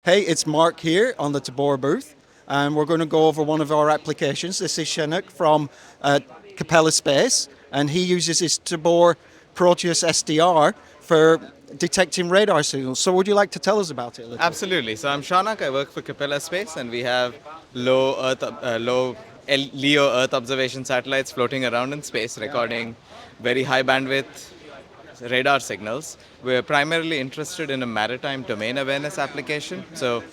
Hey, it's Mark here on the Tabor booth, and we're going to go over one of our applications. This is Chinook from Capella Space, and he uses his Tabor Proteus SDR for detecting radar signals. So would you like to tell us about it a little? Absolutely. So I'm Shaunak. I work for Capella Space, and we have low LEO Earth observation satellites floating around in space, recording very high bandwidth radar signals. We're primarily interested in a maritime domain awareness application. So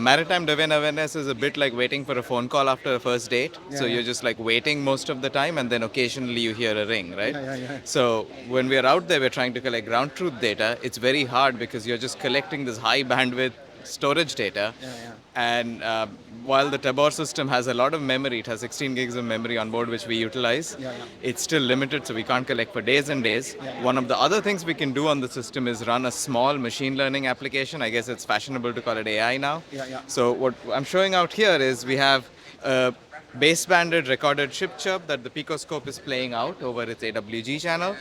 maritime domain awareness is a bit like waiting for a phone call after a first date. So you're just like waiting most of the time, and then occasionally you hear a ring, right? So when we're out there, we're trying to collect ground truth data. It's very hard because you're just collecting this high bandwidth storage data. And while the Tabor system has a lot of memory, it has 16 gigs of memory on board, which we utilize, it's still limited, so we can't collect for days and days. One of the other things we can do on the system is run a small machine learning application. I guess it's fashionable to call it AI now. So what I'm showing out here is we have a basebanded recorded ship chirp that the picoscope is playing out over its AWG channel.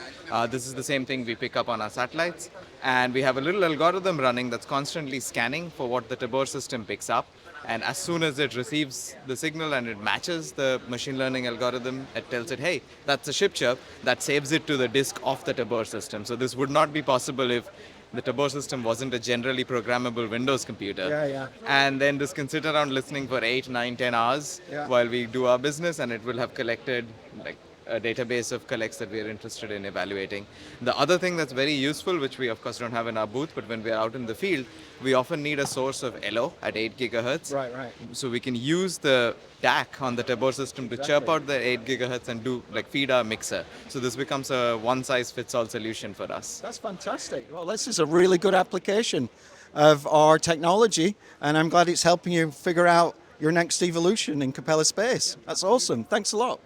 This is the same thing we pick up on our satellites. And we have a little algorithm running that's constantly scanning for what the Tabor system picks up. And as soon as it receives the signal and it matches the machine learning algorithm, it tells it, hey, that's a ship chirp. That saves it to the disk of the Tabor system. So this would not be possible if the Tabor system wasn't a generally programmable Windows computer. And then this can sit around listening for 8, 9, 10 hours while we do our business, and it will have collected like a database of collects that we are interested in evaluating. The other thing that's very useful, which we of course don't have in our booth, but when we're out in the field, we often need a source of LO at 8 gigahertz. So we can use the DAC on the Tabor system to chirp out the 8 gigahertz and do like feed our mixer. So this becomes a one-size-fits-all solution for us. That's fantastic. Well, this is a really good application of our technology, and I'm glad it's helping you figure out your next evolution in Capella Space. That's awesome. Thanks a lot.